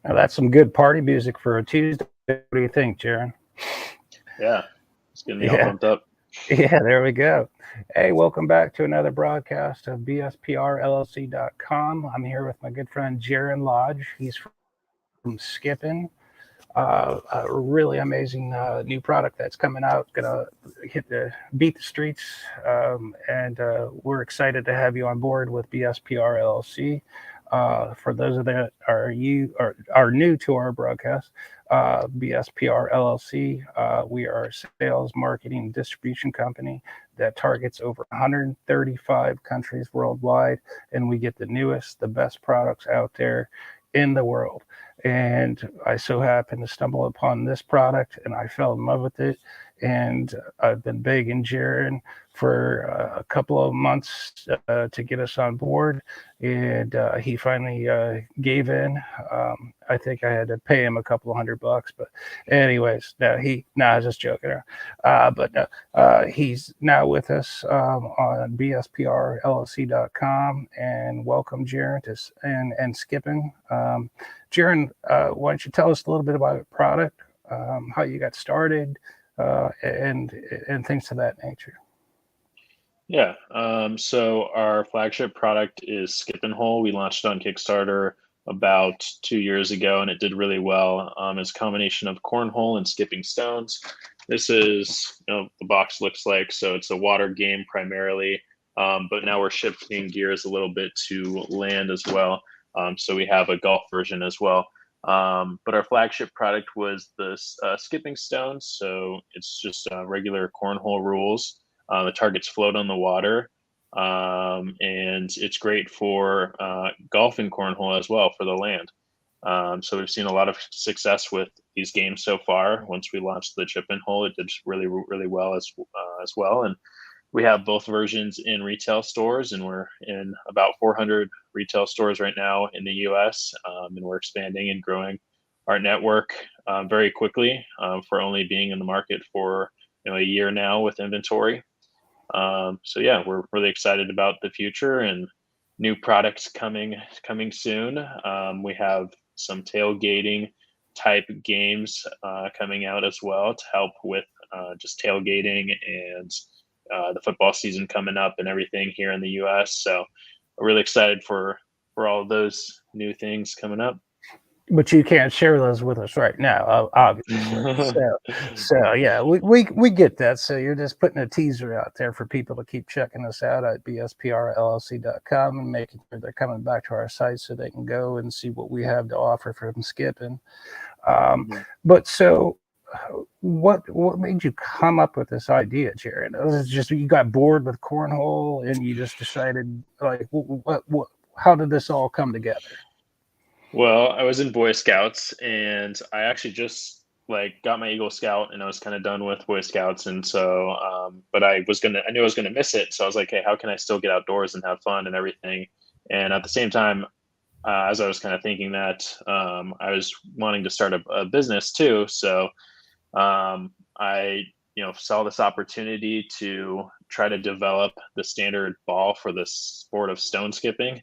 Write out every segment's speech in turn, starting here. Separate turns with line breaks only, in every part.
Now that's some good party music for a Tuesday. What do you think, Jaron?
Yeah, it's getting me all pumped up.
Yeah, there we go. Hey, welcome back to another broadcast of BSPR LLC.com. I'm here with my good friend Jaron Lodge. He's from Skipping. A really amazing new product that's coming out, gonna beat the streets, and we're excited to have you on board with BSPR LLC. For those of that are new to our broadcast, BSPR LLC, we are a sales, marketing, and distribution company that targets over 135 countries worldwide, and we get the newest, the best products out there in the world. And I so happened to stumble upon this product, and I fell in love with it. And I've been begging Jaron for a couple of months to get us on board, and he finally gave in. I think I had to pay him a couple of $100, but anyways, I was just joking. He's now with us on BSPRLLC.com, and welcome Jaron and Skipping. Jaron, why don't you tell us a little bit about the product, how you got started, and things of that nature.
Yeah. So our flagship product is Skipping Hole. We launched on Kickstarter about 2 years ago, and it did really well. It's a combination of cornhole and skipping stones. This is, the box looks like, so it's a water game primarily, but now we're shifting gears a little bit to land as well. So we have a golf version as well. But our flagship product was the skipping stones. So it's just regular cornhole rules. The targets float on the water. And it's great for golf and cornhole as well for the land. So we've seen a lot of success with these games so far. Once we launched the chip and hole, it did really, really well as well. And we have both versions in retail stores, and we're in about 400 retail stores right now in the U.S. And we're expanding and growing our network very quickly for only being in the market for a year now with inventory. So yeah, we're really excited about the future and new products coming soon. We have some tailgating type games coming out as well to help with just tailgating and the football season coming up and everything here in the U.S. So we're really excited for all of those new things coming up.
But you can't share those with us right now, obviously. so yeah, we get that. So you're just putting a teaser out there for people to keep checking us out at BSPRLLC.com and making sure they're coming back to our site so they can go and see what we have to offer from Skipping. But so what made you come up with this idea, Jaron? It was just you got bored with cornhole and you just decided, like, what how did this all come together?
Well, I was in Boy Scouts, and I actually just got my Eagle Scout, and I was kind of done with Boy Scouts, and so but I knew I was gonna miss it, so I was like, hey, how can I still get outdoors and have fun and everything? And at the same time, as I was kind of thinking that, I was wanting to start a business too, so I saw this opportunity to try to develop the standard ball for the sport of stone skipping.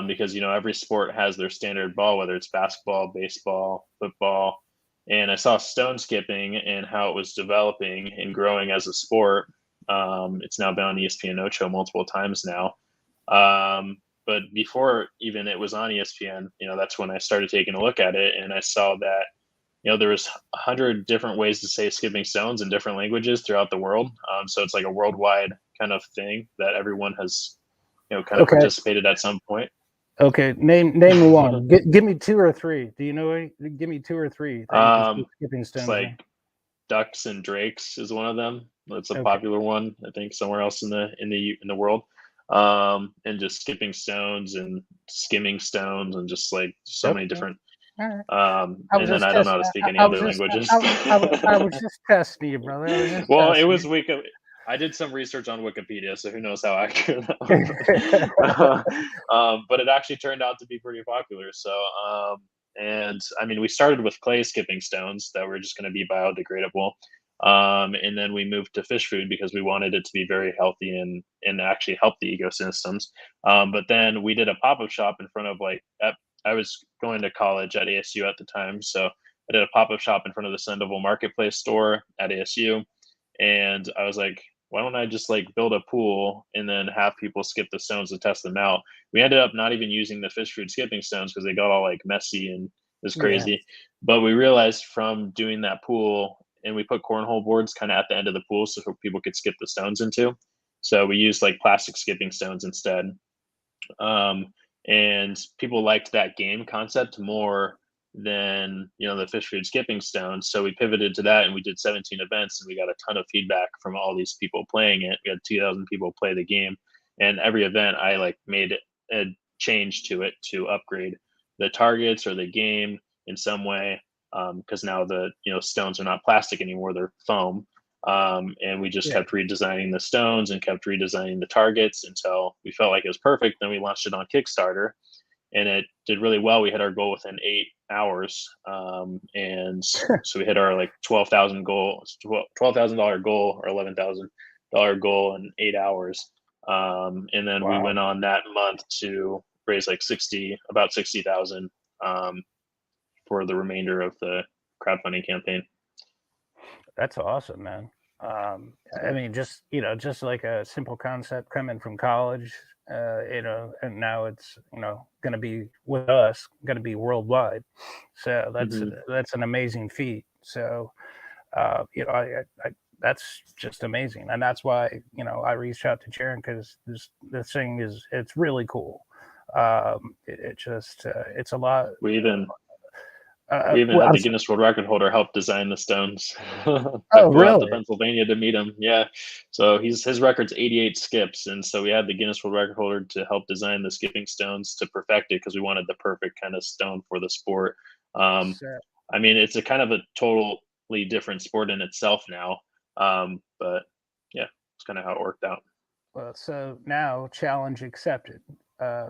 Because every sport has their standard ball, whether it's basketball, baseball, football, and I saw stone skipping and how it was developing and growing as a sport. It's now been on ESPN Ocho multiple times now, but before even it was on ESPN, that's when I started taking a look at it, and I saw that there was 100 different ways to say skipping stones in different languages throughout the world. So it's like a worldwide kind of thing that everyone has kind of participated at some point.
Okay, name one. Give me two or three. Do you know? Give me two or three.
Skipping stones. It's like ducks and drakes is one of them. That's a popular one, I think, somewhere else in the world. And just skipping stones and skimming stones and just like so many different. And then I don't know how to speak any other languages.
I was just testing you, brother.
Well, it was week of I did some research on Wikipedia, so who knows how accurate that was. But it actually turned out to be pretty popular. So, and I mean, we started with clay skipping stones that were just going to be biodegradable. And then we moved to fish food because we wanted it to be very healthy and actually help the ecosystems. But then we did a pop up shop in front of I was going to college at ASU at the time, so I did a pop up shop in front of the Sandoval Marketplace store at ASU, and I was like, why don't I just like build a pool and then have people skip the stones to test them out? We ended up not even using the fish food skipping stones because they got all like messy and it was
Yeah,
crazy. But we realized from doing that pool, and we put cornhole boards kind of at the end of the pool so people could skip the stones into. So we used like plastic skipping stones instead. Um, and people liked that game concept more than the fish food skipping stones. So we pivoted to that and we did 17 events and we got a ton of feedback from all these people playing it. We had 2,000 people play the game, and every event I like made a change to it to upgrade the targets or the game in some way, because now the stones are not plastic anymore, they're foam. And we just
yeah.
kept redesigning the stones and kept redesigning the targets until we felt like it was perfect. Then we launched it on Kickstarter, and it did really well. We hit our goal within 8 hours, and so we hit our like $12,000 goal or $11,000 goal in 8 hours. And then we
Wow,
went on that month to raise like about 60,000 for the remainder of the crowdfunding campaign.
that's awesome, man. I mean, just like a simple concept coming from college, and now it's going to be with us, going to be worldwide. So
Mm-hmm.
that's an amazing feat. So that's just amazing, and that's why I reached out to Jaron because this thing it's really cool. It just it's a lot.
We even We even
Well,
had the Guinness World Record holder help design the stones. I
oh,
flew out to
really?
Pennsylvania to meet him. Yeah, so his record's 88 skips, and so we had the Guinness World Record holder to help design the skipping stones to perfect it because we wanted the perfect kind of stone for the sport. Um,
So,
I mean, it's a kind of a totally different sport in itself now, but yeah, it's kind of how it worked out.
so now challenge accepted.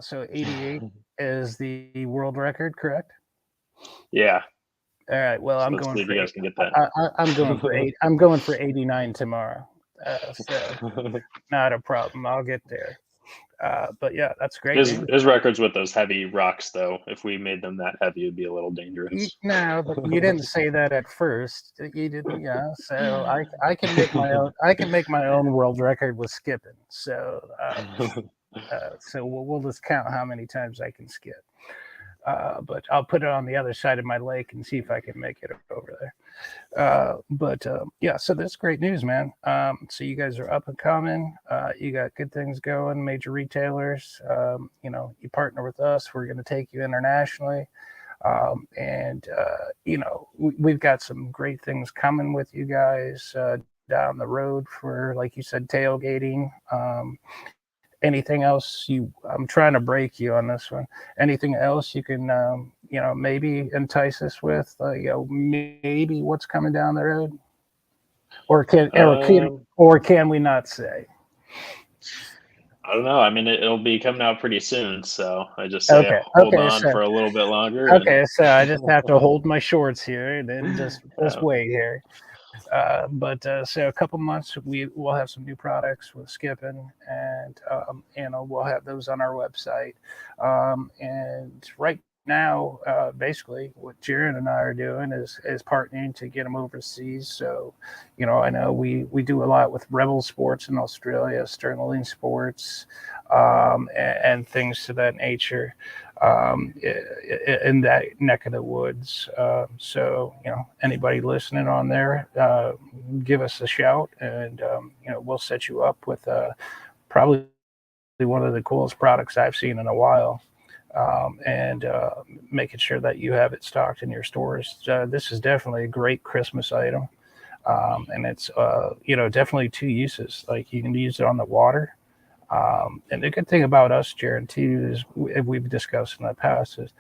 So 88 is the world record, correct?
Yeah,
All right. Well,
so let's see if you guys can get that.
I'm going for eight. I'm going for 89 tomorrow. So not a problem. I'll get there. But yeah, that's great
his
news.
his records with those heavy rocks, though, if we made them that heavy, it'd be a little dangerous.
No, but you didn't say that at first. You didn't, yeah. So I can make my own. I can make my own world record with skipping. So we'll just count how many times I can skip. But I'll put it on the other side of my lake and see if I can make it over there. But yeah, so that's great news, man. So you guys are up and coming. You got good things going, major retailers. You partner with us. We're going to take you internationally. And we've got some great things coming with you guys down the road for, like you said, tailgating. Anything else I'm trying to break you on this one. Anything else you can maybe entice us with, maybe what's coming down the road, or
um,
can we not say?
I don't know. I mean, it'll be coming out pretty soon, so I just say
Okay,
hold
okay,
on
so
for a little bit longer, and
I just have to hold my shorts here and then just
uh,
wait here. But so a couple months we will have some new products with skipping, and we'll have those on our website. And right now, basically, what Jaron and I are doing is partnering to get them overseas. So, I know we do a lot with Rebel Sports in Australia, Sterling Sports, and things to that nature, in that neck of the woods. So, anybody listening on there, give us a shout, and we'll set you up with probably one of the coolest products I've seen in a while. And making sure that you have it stocked in your stores. This is definitely a great Christmas item. And it's definitely two uses. Like, you can use it on the water. And the good thing about us, Jaron, too, is we've discussed in the past is,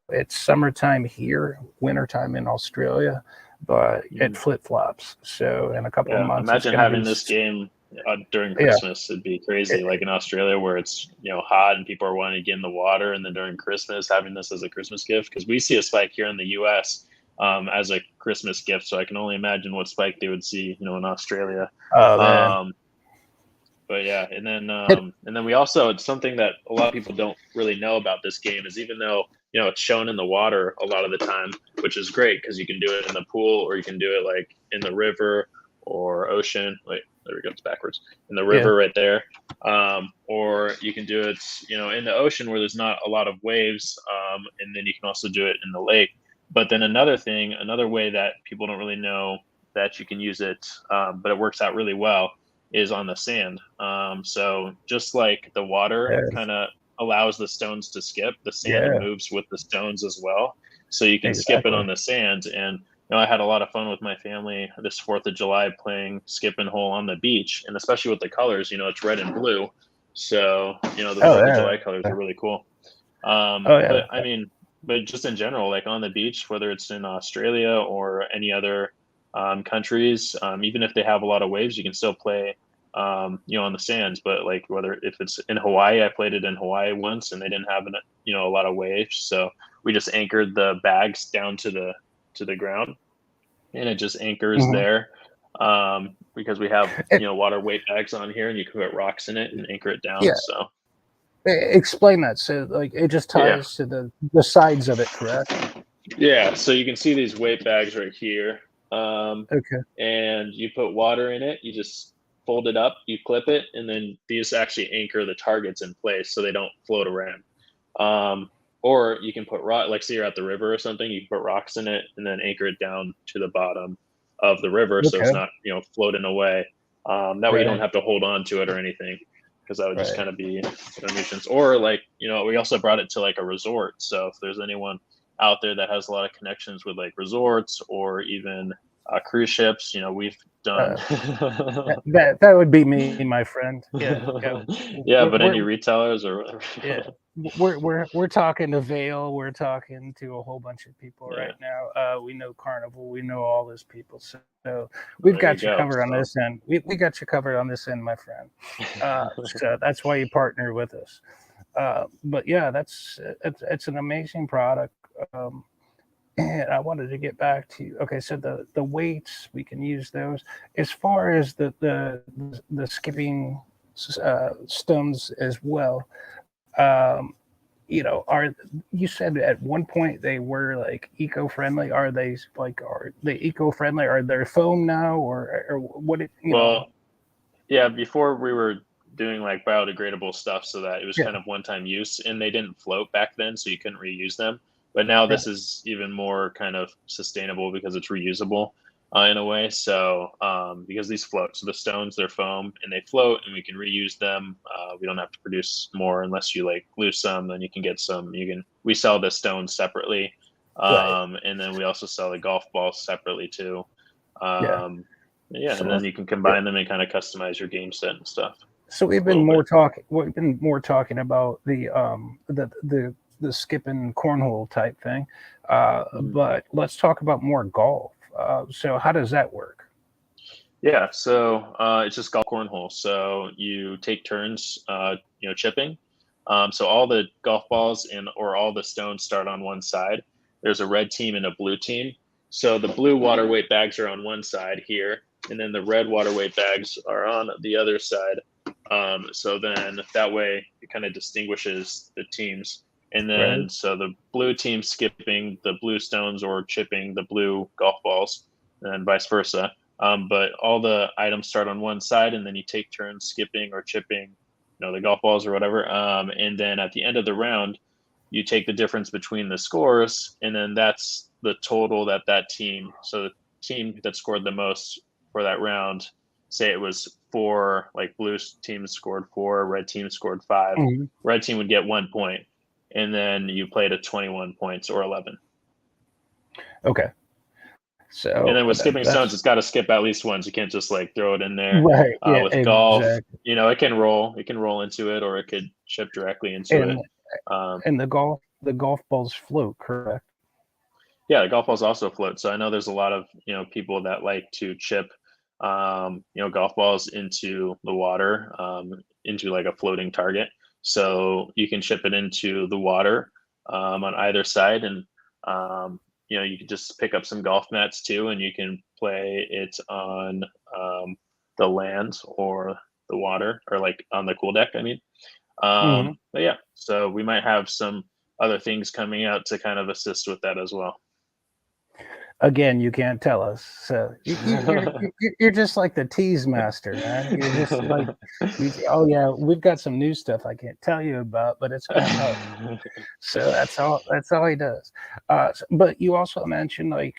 it's summertime here, wintertime in Australia, but it flip flops. So in a couple of
Yeah,
months, it's
imagine
going to
having
be
this game during
yeah.
Christmas. It'd be crazy. Like in Australia, where it's hot and people are wanting to get in the water, and then during Christmas, having this as a Christmas gift, because we see a spike here in the U.S. As a Christmas gift. So I can only imagine what spike they would see, in Australia.
Oh man.
Um, but yeah, and then we also, it's something that a lot of people don't really know about this game is, even though it's shown in the water a lot of the time, which is great because you can do it in the pool or you can do it like in the river or ocean. Wait, there we go, it's backwards. In the
Yeah.
river right there, or you can do it in the ocean where there's not a lot of waves, and then you can also do it in the lake. But then another way that people don't really know that you can use it, but it works out really well, is on the sand. So just like the water
Yes.
kind of allows the stones to skip, the sand
Yeah.
moves with the stones as well. So you can skip it
Exactly.
on the sand. And I had a lot of fun with my family this 4th of July playing skip and hole on the beach, and especially with the colors. It's red and blue. So the
Oh
4th of July colors
yeah.
are really cool.
Oh yeah.
But I mean, but just in general, like on the beach, whether it's in Australia or any other countries, even if they have a lot of waves, you can still play, on the sands. But like if it's in Hawaii, I played it in Hawaii once, and they didn't have a lot of waves, so we just anchored the bags down to the ground, and it just anchors
Mhm.
there. Because we have water weight bags on here, and you can put rocks in it and anchor it down.
Yeah.
So
Explain that. So like it just
yeah.
ties to the sides of it, correct?
Yeah, so you can see these weight bags right here.
Okay.
And you put water in it, you just fold it up, you clip it, and then these actually anchor the targets in place so they don't float around. Um, or you can put rock, like say you're at the river or something, you can put rocks in it and then anchor it down to the bottom of the river so it's
Okay.
not, floating away. That way you don't
Right.
have to hold on to it or anything, because that would just
Right.
kind of be a nuisance. Or like, we also brought it to like a resort. So if there's anyone out there that has a lot of connections with like resorts or even cruise ships, we've done.
Uh, that would be me, my friend. Yeah. Yeah.
Yeah,
We're,
but any
we're
retailers or whatever.
yeah. We're talking to Vail. We're talking to a whole bunch of people
Yeah,
right now. We know Carnival. We know all those people. So
well,
we've
there you
got you
go.
covered on
So
this end. We got you covered on this end, my friend. So that's why you partner with us. But yeah, it's an amazing product. Um, and I wanted to get back to, okay, so the weights, we can use those as far as the skipping stones as well. Um, are, you said at one point they were like eco-friendly? Are they like, are they eco-friendly? Are they foam now, or what?
well, yeah, before we were doing like biodegradable stuff so that it was kind
Yeah,
of one-time use, and they didn't float back then, so you couldn't reuse them. But now
right.
this is even more kind of sustainable because it's reusable, in a way. So because these float, so the stones, they're foam and they float, and we can reuse them. We don't have to produce more unless you like lose some. Then you can get some. We sell the stones separately,
Right.
and then we also sell the golf balls separately too.
Yeah.
Um, yeah, and
So
then you can
yeah.
combine them and kind of customize your game set and stuff
So
a little bit.
we've been more talking about the skipping cornhole type thing,
Mhm.
but let's talk about more golf. So how does that work?
Yeah, so it's just golf cornhole. So you take turns, chipping. So all the golf balls and or all the stones start on one side. There's a red team and a blue team. So the blue water weight bags are on one side here, and then the red water weight bags are on the other side. So then that way it kind of distinguishes the teams. And
Right.
then so the blue team skipping the blue stones or chipping the blue golf balls, and vice versa. But all the items start on one side, and then you take turns skipping or chipping, the golf balls or whatever. And then at the end of the round, you take the difference between the scores, and then that's the total that team. So the team that scored the most for that round, say it was four, like blue team scored four, red team scored five.
Mhm.
Red team would get 1 point, and then you play to 21 points or 11.
Okay.
And
So
then with skipping stones,
that's
it's got to skip at least once. You can't just like throw it in there.
right. Yeah.
With golf,
Exactly.
it can roll. It can roll into it, or it could chip directly into it.
And
Um,
and the golf balls float, correct?
Yeah, the golf balls also float. So I know there's a lot of, people that like to chip, golf balls into the water, into like a floating target. So you can chip it into the water, on either side, and you can just pick up some golf mats too, and you can play it on, the land or the water, or like on the cool deck. I mean,
Mhm.
but yeah, so we might have some other things coming out to kind of assist with that as well.
Again, you can't tell us. So you're just like the tease master, man. You're just like, oh yeah, we've got some new stuff I can't tell you about, but it's gonna help. So that's all he does. But you also mentioned, like,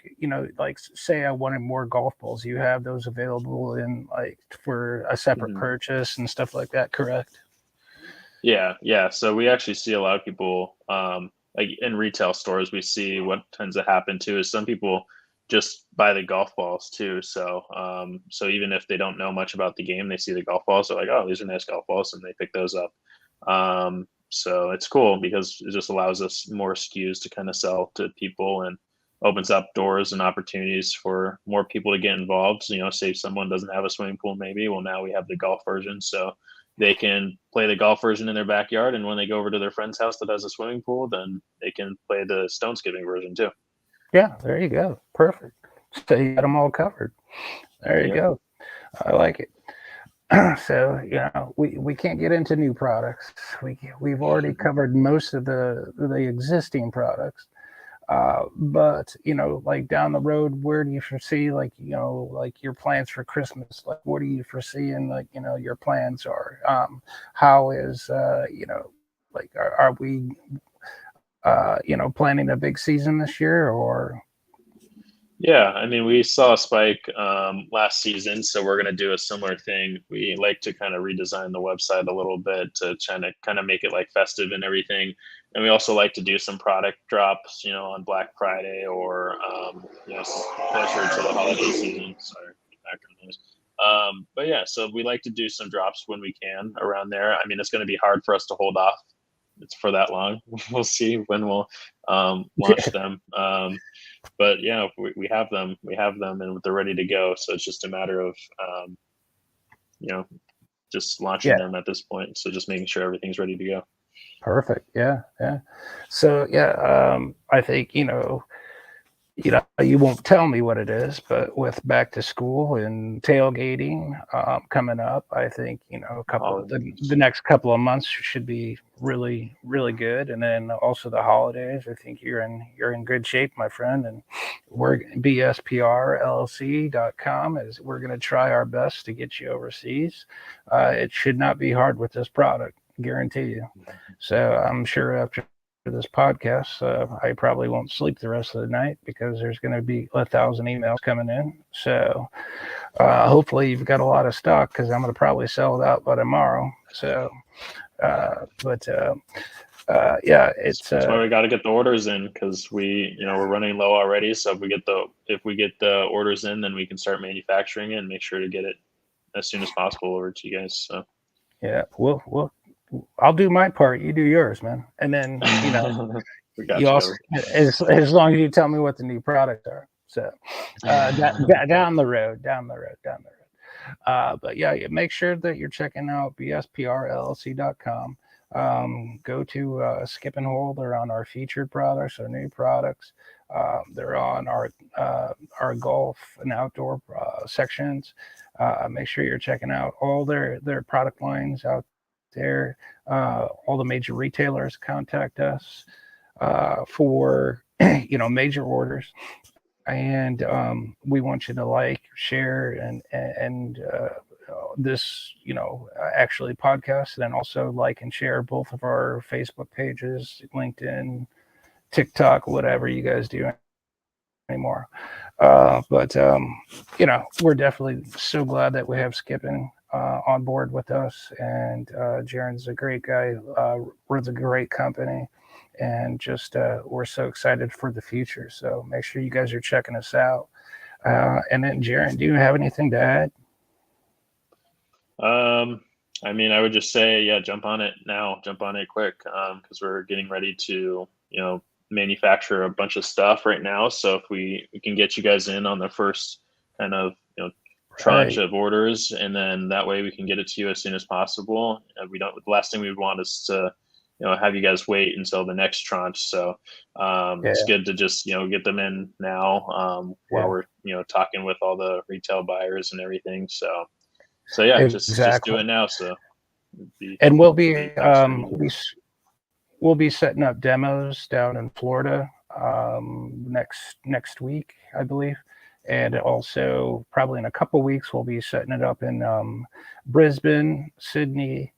like, say I wanted more golf balls. You have those available in, like, for a separate
Mhm.
purchase and stuff like that, correct?
Yeah, yeah. So we actually see a lot of people, like in retail stores. We see what tends to happen too is some people just buy the golf balls too. So even if they don't know much about the game, they see the golf balls. They're like, "Oh, these are nice golf balls," and they pick those up. So it's cool because it just allows us more SKUs to kind of sell to people, and opens up doors and opportunities for more people to get involved. Say if someone doesn't have a swimming pool, maybe. Well, now we have the golf version, so they can play the golf version in their backyard, and when they go over to their friend's house that has a swimming pool, then they can play the stone skipping version too.
Yeah, there you go. Perfect. So you got them all covered. There you
Yep.
go. I like it. So, we can't get into new products. We've already covered most of the existing products. But, like, down the road, where do you foresee, like, like, your plans for Christmas? Like, what do you foresee, and, like, your plans are? How is, like, are we, planning a big season this year, or?
Yeah, I mean, we saw a spike, last season, so we're going to do a similar thing. We like to kind of redesign the website a little bit to try to kind of make it like festive and everything. And we also like to do some product drops, on Black Friday, or, closer to the holiday season. Sorry, background noise. But yeah, so we like to do some drops when we can around there. I mean, it's going to be hard for us to hold off. It's for that long. We'll see when we'll, launch them. But yeah, we have them, and they're ready to go. So it's just a matter of, you know, just launching
Yeah,
them at this point. So just making sure everything's ready to go.
perfect. Yeah, yeah. So, yeah, I think, you won't tell me what it is, but with back to school and tailgating, coming up, I think, the
Holidays.
next couple of months should be really, really good. And then also the holidays, I think you're in good shape, my friend. And we're BSPR LLC.com, is we're going to try our best to get you overseas. It should not be hard with this product, guarantee you. So I'm sure after this podcast, I probably won't sleep the rest of the night because there's going to be 1,000 emails coming in. So hopefully you've got a lot of stock, because I'm going to probably sell it out by tomorrow. So, but yeah, it's
That's why we got to get the orders in, because we're running low already. So if we get the orders in, then we can start manufacturing it and make sure to get it as soon as possible over to you guys. So
yeah, well, I'll do my part. You do yours, man. And then,
we
you
got you
also,
covered.
as long as you tell me what the new products are. So down the road, down the road. But yeah, make sure that you're checking out bsprllc.com. Go to Skip and Hold. They're on our featured products, our new products. They're on our golf and outdoor sections. Make sure you're checking out all their product lines out there. All the major retailers contact us for major orders, and we want you to like, share, and this actually podcast, and then also like and share both of our Facebook pages, LinkedIn, TikTok, whatever you guys do anymore. But we're definitely so glad that we have Skipping on board with us, and Jaron's a great guy, runs a great company, and just we're so excited for the future. So make sure you guys are checking us out. And then, Jaron, do you have anything to add?
Um, I mean, I would just say, yeah, jump on it now, jump on it quick, because we're getting ready to, manufacture a bunch of stuff right now. So if we can get you guys in on the first kind of tranche
Right.
of orders, and then that way we can get it to you as soon as possible. We don't. The last thing we would want is to have you guys wait until the next tranche. So it's
Yeah.
good to just get them in now while
Yeah.
we're talking with all the retail buyers and everything. So yeah, just do
Exactly.
it now. So it'd be
And we'll
be
be
faster and easier.
we'll be setting up demos down in Florida next week, I believe, and also probably in a couple weeks we'll be setting it up in Brisbane, Sydney,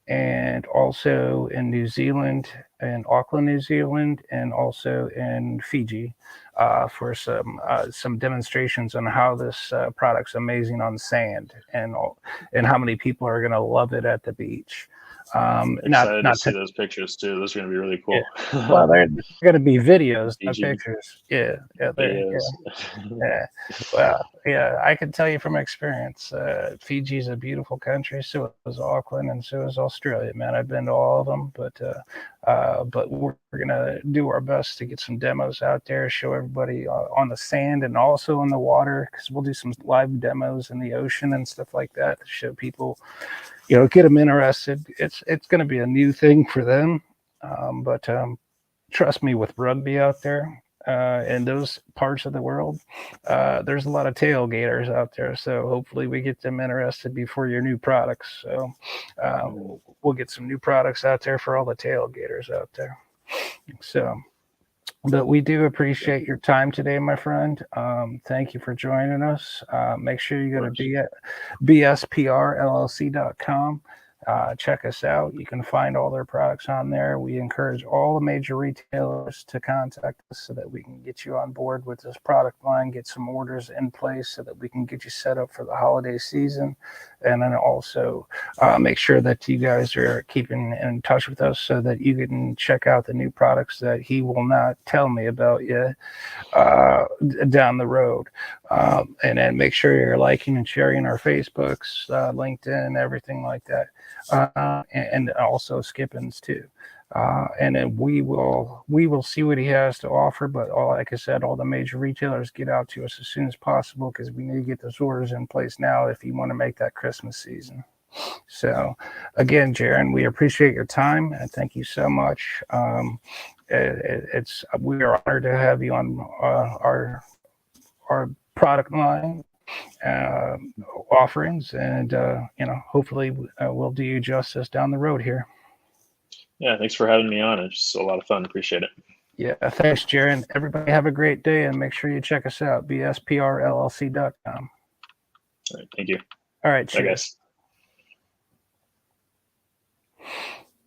and also in New Zealand, in Auckland, New Zealand, and also in Fiji for some demonstrations on how this product's amazing on sand and how many people are going to love it at the beach.
Excited to
Not
see
to
those pictures too. Those are going to be really
Yeah.
cool.
Well, they're going to be videos, not
Fiji
pictures. Yeah, yeah, yeah.
videos.
Yeah. Well, yeah, I can tell you from experience, Fiji's a beautiful country. So is Auckland, and so is Australia. Man, I've been to all of them, but we're gonna do our best to get some demos out there, show everybody on the sand and also in the water, because we'll do some live demos in the ocean and stuff like that to show people, get them interested. It's going to be a new thing for them, but trust me, with rugby out there in those parts of the world, there's a lot of tailgaters out there. So hopefully we get them interested before your new products. So uh,
Mhm.
we'll get some new products out there for all the tailgaters out there. So, but we do
Yeah,
appreciate your time today, my friend. Thank you for joining us. Make sure you
of
go to
course.
BSPRLLC.com. Check us out. You can find all their products on there. We encourage all the major retailers to contact us so that we can get you on board with this product line, get some orders in place so that we can get you set up for the holiday season. And then also make sure that you guys are keeping in touch with us so that you can check out the new products that he will not tell me about yet down the road. And then make sure you're liking and sharing our Facebooks, LinkedIn, everything like that, and also Skippins too. And then we will see what he has to offer. But like I said, all the major retailers get out to us as soon as possible because we need to get those orders in place now if you want to make that Christmas season. So, again, Jaron, we appreciate your time and thank you so much. It's we are honored to have you on our product line uh, offerings, and hopefully we'll do you justice down the road here.
Yeah, thanks for having me on. It's just a lot of fun. Appreciate it.
Yeah, thanks, Jaron. Everybody have a great day, and make sure you check us out, bsprllc.com.
All right, thank you.
All right,
Bye,
cheers.
guys.